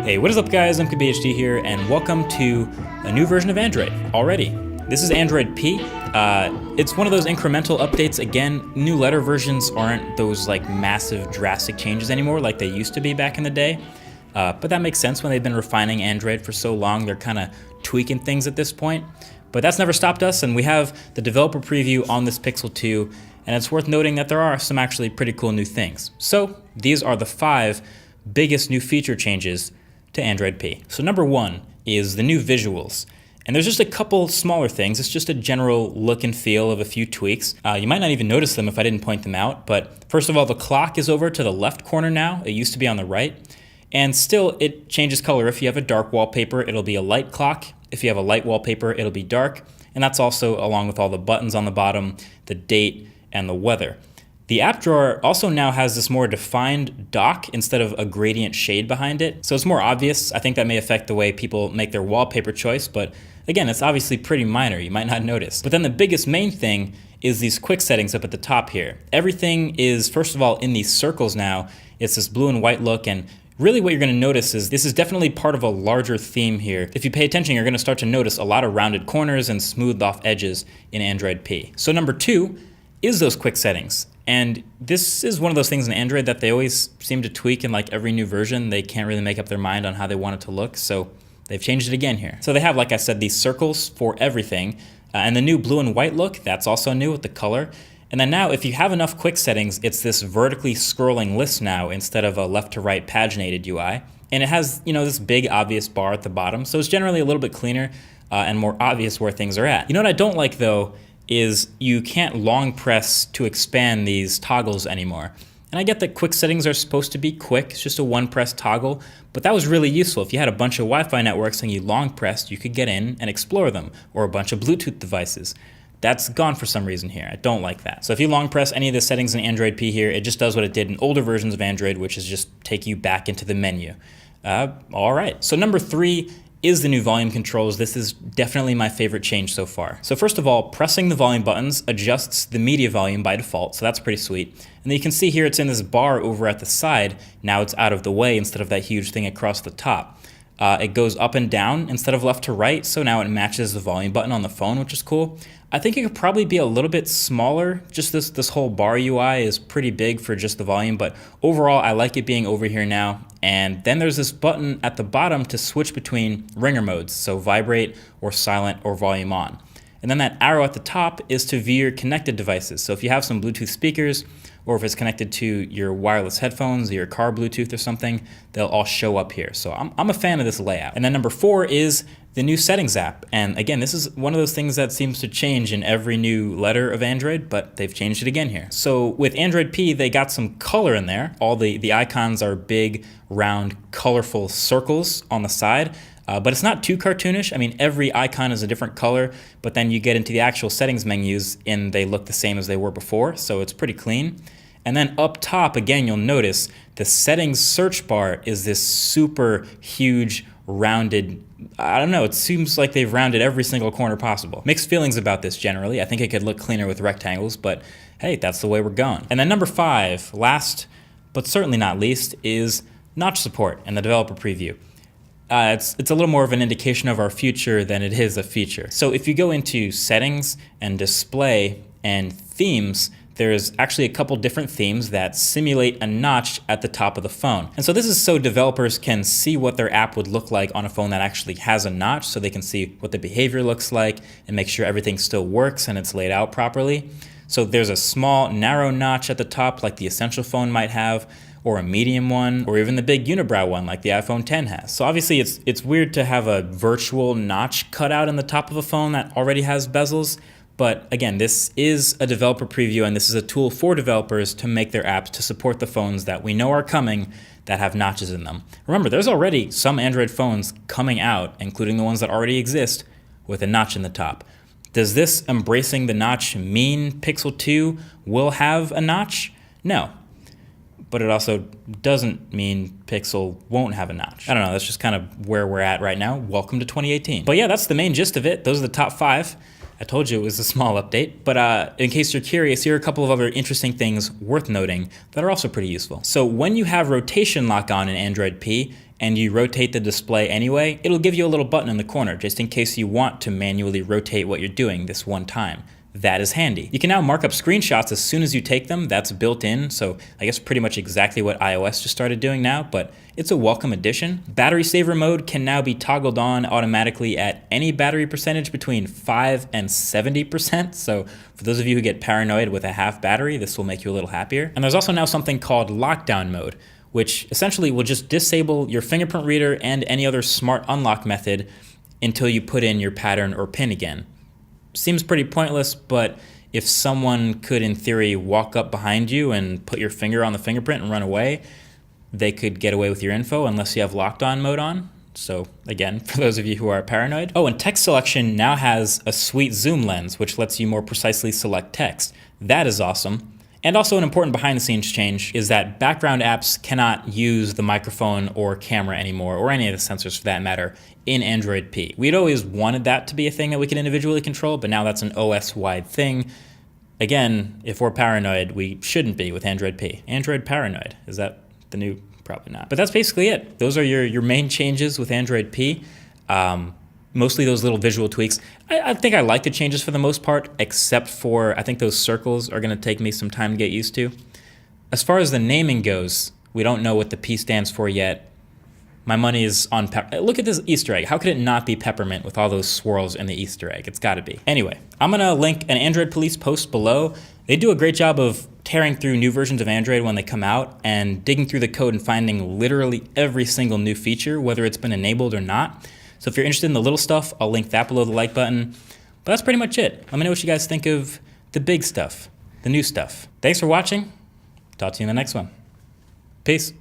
Hey, what is up guys, I'm MKBHD here, and welcome to a new version of Android already. This is Android P. It's one of those incremental updates. Again, new letter versions aren't those like massive drastic changes anymore like they used to be back in the day. But that makes sense when they've been refining Android for so long, they're kind of tweaking things at this point. But that's never stopped us, and we have the developer preview on this Pixel 2, and it's worth noting that there are some actually pretty cool new things. So these are the 5 biggest new feature changes to Android P. So number 1 is the new visuals. And there's just a couple smaller things. It's just a general look and feel of a few tweaks. You might not even notice them if I didn't point them out, but first of all, the clock is over to the left corner now. It used to be on the right. And still, it changes color. If you have a dark wallpaper, it'll be a light clock. If you have a light wallpaper, it'll be dark. And that's also along with all the buttons on the bottom, the date, and the weather. The app drawer also now has this more defined dock instead of a gradient shade behind it. So it's more obvious. I think that may affect the way people make their wallpaper choice, but again, it's obviously pretty minor. You might not notice. But then the biggest main thing is these quick settings up at the top here. Everything is, first of all, in these circles now. It's this blue and white look, and really what you're going to notice is this is definitely part of a larger theme here. If you pay attention, you're going to start to notice a lot of rounded corners and smoothed off edges in Android P. So number 2 is those quick settings. And this is one of those things in Android that they always seem to tweak in like every new version. They can't really make up their mind on how they want it to look, so they've changed it again here. So they have, like I said, these circles for everything, and the new blue and white look, that's also new with the color. And then now, if you have enough quick settings, it's this vertically scrolling list now instead of a left to right paginated UI. And it has, you know, this big obvious bar at the bottom, so it's generally a little bit cleaner and more obvious where things are at. You know what I don't like though, is you can't long press to expand these toggles anymore. And I get that quick settings are supposed to be quick, it's just a one press toggle, but that was really useful. If you had a bunch of Wi-Fi networks and you long pressed, you could get in and explore them, or a bunch of Bluetooth devices. That's gone for some reason here. I don't like that. So if you long press any of the settings in Android P here, it just does what it did in older versions of Android, which is just take you back into the menu. All right, so number 3 is the new volume controls. This is definitely my favorite change so far. So first of all, pressing the volume buttons adjusts the media volume by default, so that's pretty sweet. And then you can see here it's in this bar over at the side. Now it's out of the way instead of that huge thing across the top. It goes up and down instead of left to right, so now it matches the volume button on the phone, which is cool. I think it could probably be a little bit smaller. Just this whole bar UI is pretty big for just the volume, but overall I like it being over here now. And then there's this button at the bottom to switch between ringer modes, so vibrate or silent or volume on. And then that arrow at the top is to view your connected devices. So if you have some Bluetooth speakers, or if it's connected to your wireless headphones or your car Bluetooth or something, they'll all show up here. So I'm a fan of this layout. And then number 4 is the new settings app. And again, this is one of those things that seems to change in every new letter of Android, but they've changed it again here. So with Android P, they got some color in there. All the icons are big, round, colorful circles on the side. But it's not too cartoonish. I mean, every icon is a different color, but then you get into the actual settings menus and they look the same as they were before, so it's pretty clean. And then up top, again, you'll notice the settings search bar is this super huge rounded, I don't know, it seems like they've rounded every single corner possible. Mixed feelings about this generally. I think it could look cleaner with rectangles, but hey, that's the way we're going. And then number 5, last but certainly not least, is notch support and the developer preview. It's a little more of an indication of our future than it is a feature. So if you go into settings and display and themes, there's actually a couple different themes that simulate a notch at the top of the phone. And so this is so developers can see what their app would look like on a phone that actually has a notch, so they can see what the behavior looks like and make sure everything still works and it's laid out properly. So there's a small narrow notch at the top like the Essential phone might have, or a medium one, or even the big unibrow one like the iPhone X has. So obviously it's weird to have a virtual notch cut out in the top of a phone that already has bezels. But again, this is a developer preview, and this is a tool for developers to make their apps to support the phones that we know are coming that have notches in them. Remember, there's already some Android phones coming out, including the ones that already exist, with a notch in the top. Does this embracing the notch mean Pixel 2 will have a notch? No. But it also doesn't mean Pixel won't have a notch. I don't know, that's just kind of where we're at right now. Welcome to 2018. But yeah, that's the main gist of it. Those are the top 5. I told you it was a small update, but in case you're curious, here are a couple of other interesting things worth noting that are also pretty useful. So when you have rotation lock on in Android P, and you rotate the display anyway, it'll give you a little button in the corner just in case you want to manually rotate what you're doing this one time. That is handy. You can now mark up screenshots as soon as you take them. That's built in, so I guess pretty much exactly what iOS just started doing now, but it's a welcome addition. Battery saver mode can now be toggled on automatically at any battery percentage between 5 and 70%. So for those of you who get paranoid with a half battery, this will make you a little happier. And there's also now something called lockdown mode, which essentially will just disable your fingerprint reader and any other smart unlock method until you put in your pattern or PIN again. Seems pretty pointless, but if someone could, in theory, walk up behind you and put your finger on the fingerprint and run away, they could get away with your info unless you have lockdown mode on. So again, for those of you who are paranoid. Oh, and text selection now has a sweet zoom lens, which lets you more precisely select text. That is awesome. And also an important behind the scenes change is that background apps cannot use the microphone or camera anymore, or any of the sensors for that matter, in Android P. We'd always wanted that to be a thing that we could individually control, but now that's an OS-wide thing. Again, if we're paranoid, we shouldn't be with Android P. Android paranoid, is that the new? Probably not. But that's basically it. Those are your main changes with Android P. Mostly those little visual tweaks. I think I like the changes for the most part, except for I think those circles are going to take me some time to get used to. As far as the naming goes, we don't know what the P stands for yet. My money is on look at this Easter egg. How could it not be peppermint with all those swirls in the Easter egg? It's got to be. Anyway, I'm going to link an Android Police post below. They do a great job of tearing through new versions of Android when they come out and digging through the code and finding literally every single new feature, whether it's been enabled or not. So if you're interested in the little stuff, I'll link that below the like button. But that's pretty much it. Let me know what you guys think of the big stuff, the new stuff. Thanks for watching. Talk to you in the next one. Peace.